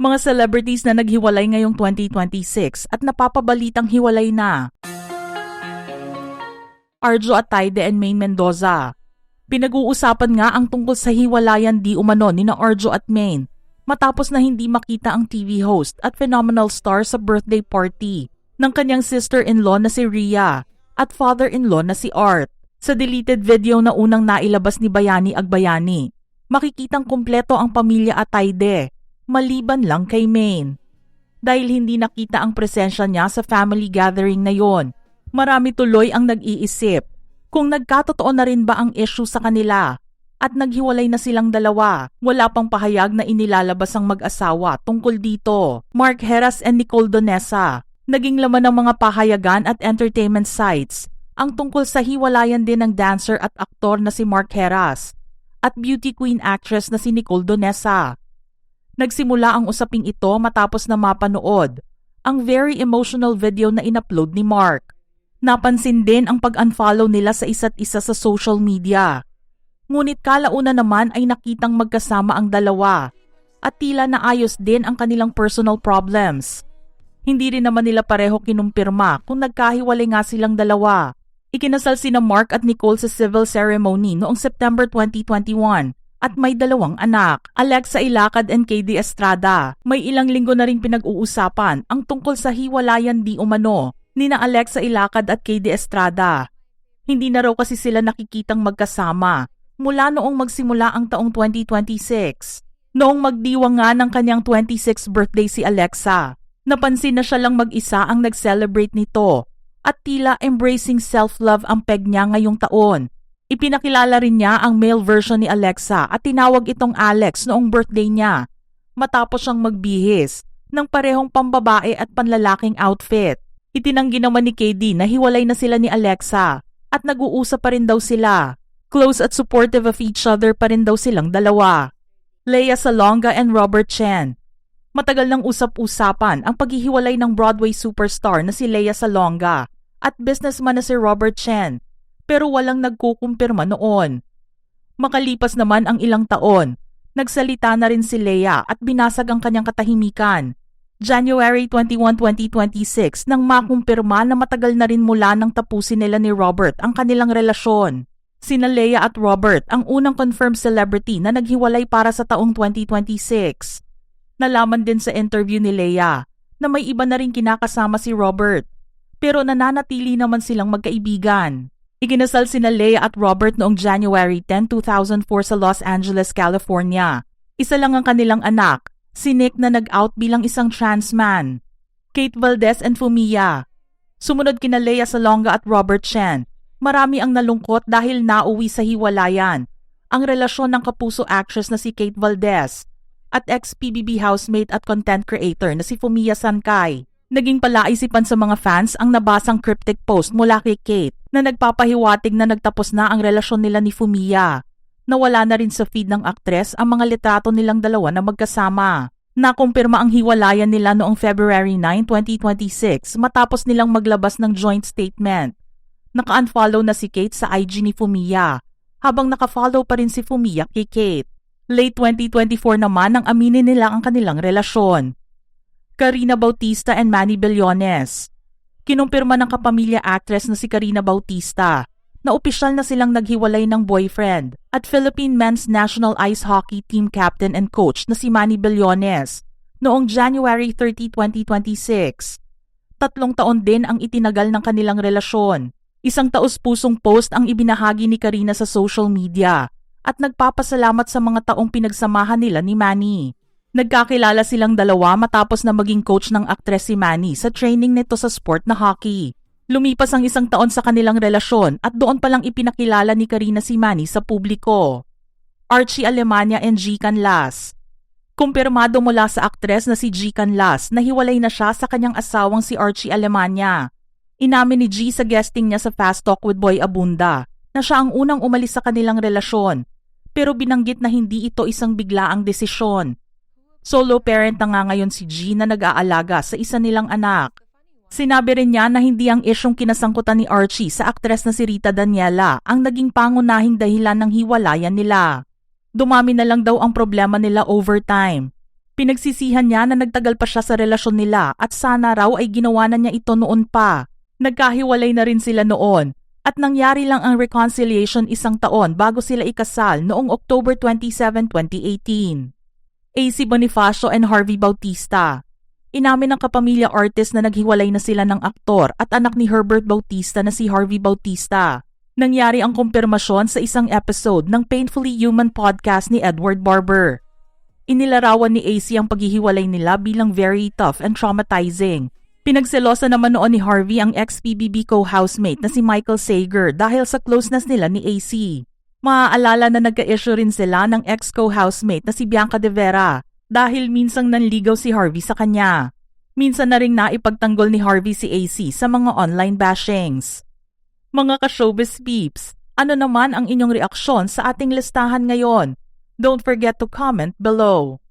Mga celebrities na naghiwalay ngayong 2026 at napapabalitang hiwalay na. Arjo Atayde and Maine Mendoza. Pinag-uusapan nga ang tungkol sa hiwalayan di umano ni na Arjo at Maine matapos na hindi makita ang TV host at phenomenal star sa birthday party ng kanyang sister-in-law na si Rhea at father-in-law na si Art. Sa deleted video na unang nailabas ni Bayani Agbayani, makikitang kumpleto ang pamilya Atayde, maliban lang kay Maine. Dahil hindi nakita ang presensya niya sa family gathering na yon, marami tuloy ang nag-iisip kung nagkatotoo na rin ba ang issue sa kanila at naghiwalay na silang dalawa. Wala pang pahayag na inilalabas ang mag-asawa tungkol dito. Mark Heras and Nicole Donesa, naging laman ng mga pahayagan at entertainment sites ang tungkol sa hiwalayan din ng dancer at aktor na si Mark Heras at beauty queen actress na si Nicole Donesa. Nagsimula ang usaping ito matapos na mapanood ang very emotional video na inupload ni Mark. Napansin din ang pag-unfollow nila sa isa't isa sa social media. Ngunit kalauna naman ay nakitang magkasama ang dalawa at tila naayos din ang kanilang personal problems. Hindi rin naman nila pareho kinumpirma kung nagkahiwalay nga silang dalawa. Ikinasal sina Mark at Nicole sa civil ceremony noong September 2021 at may dalawang anak, Alexa Ilacad and KD Estrada. May ilang linggo na rin pinag-uusapan ang tungkol sa hiwalayan di umano nina Alexa Ilacad at KD Estrada. Hindi na raw kasi sila nakikitang magkasama mula noong magsimula ang taong 2026. Noong magdiwang nga ng kanyang 26th birthday si Alexa, napansin na siya lang mag-isa ang nag-celebrate nito at tila embracing self-love ang peg niya ngayong taon. Ipinakilala rin niya ang male version ni Alexa at tinawag itong Alex noong birthday niya matapos siyang magbihis ng parehong pambabae at panlalaking outfit. Itinanggi naman ni KD na hiwalay na sila ni Alexa at nag-uusap pa rin daw sila. Close at supportive of each other pa rin daw silang dalawa. Lea Salonga and Robert Chen. Matagal nang usap-usapan ang paghihiwalay ng Broadway superstar na si Lea Salonga at businessman na si Robert Chen, pero walang nagkukumpirma noon. Makalipas naman ang ilang taon, nagsalita na rin si Lea at binasag ang kanyang katahimikan. January 21, 2026 nang makumpirma na matagal na rin mula nang tapusin nila ni Robert ang kanilang relasyon. Sina Lea at Robert ang unang confirmed celebrity na naghiwalay para sa taong 2026. Nalaman din sa interview ni Lea na may iba na rin kinakasama si Robert, pero nananatili naman silang magkaibigan. Ikinasal sina Lea at Robert noong January 10, 2004 sa Los Angeles, California. Isa lang ang kanilang anak, si Nick na nag-out bilang isang trans man. Kate Valdez and Fumia. Sumunod kina Lea Salonga at Robert Chen. Marami ang nalungkot dahil nauwi sa hiwalayan ang relasyon ng kapuso actress na si Kate Valdez at ex-PBB housemate at content creator na si Fumia Sankay. Naging palaisipan sa mga fans ang nabasang cryptic post mula kay Kate na nagpapahiwatig na nagtapos na ang relasyon nila ni Fumia. Nawala na rin sa feed ng aktres ang mga litrato nilang dalawa na magkasama. Nakumpirma ang hiwalayan nila noong February 9, 2026 matapos nilang maglabas ng joint statement. Naka-unfollow na si Kate sa IG ni Fumia, habang naka-follow pa rin si Fumia kay Kate. Late 2024 naman nang aminin nila ang kanilang relasyon. Karina Bautista and Manny Billones. Kinumpirma ng kapamilya actress na si Karina Bautista na opisyal na silang naghiwalay ng boyfriend at Philippine Men's National Ice Hockey Team Captain and Coach na si Manny Billones noong January 30, 2026. 3 taon din ang itinagal ng kanilang relasyon. Isang taos-pusong post ang ibinahagi ni Karina sa social media at nagpapasalamat sa mga taong pinagsamahan nila ni Manny. Nagkakilala silang dalawa matapos na maging coach ng aktres si Manny sa training nito sa sport na hockey. Lumipas ang 1 taon sa kanilang relasyon at doon palang ipinakilala ni Karina si Manny sa publiko. Archie Alemania and G. Canlas. Kumpirmado mula sa aktres na si G. Canlas na hiwalay na siya sa kanyang asawang si Archie Alemania. Inamin ni G sa guesting niya sa Fast Talk with Boy Abunda na siya ang unang umalis sa kanilang relasyon, pero binanggit na hindi ito isang biglaang desisyon. Solo parent na nga ngayon si G na nag-aalaga sa isa nilang anak. Sinabi rin niya na hindi ang isyong kinasangkutan ni Archie sa aktres na si Rita Daniela ang naging pangunahing dahilan ng hiwalayan nila. Dumami na lang daw ang problema nila over time. Pinagsisihan niya na nagtagal pa siya sa relasyon nila at sana raw ay ginawa na niya ito noon pa. Nagkahiwalay na rin sila noon at nangyari lang ang reconciliation 1 taon bago sila ikasal noong October 27, 2018. AC Bonifacio and Harvey Bautista. Inamin ng kapamilya artist na naghiwalay na sila ng aktor at anak ni Herbert Bautista na si Harvey Bautista. Nangyari ang kumpirmasyon sa isang episode ng Painfully Human podcast ni Edward Barber. Inilarawan ni AC ang paghihiwalay nila bilang very tough and traumatizing. Pinagselosa naman noon ni Harvey ang ex-PBB co-housemate na si Michael Sager dahil sa closeness nila ni AC. Maaalala na nagka-issue rin sila ng ex-co-housemate na si Bianca De Vera dahil minsang nanligaw si Harvey sa kanya. Minsan na ring naipagtanggol ni Harvey si AC sa mga online bashings. Mga ka-showbiz peeps, ano naman ang inyong reaksyon sa ating listahan ngayon? Don't forget to comment below.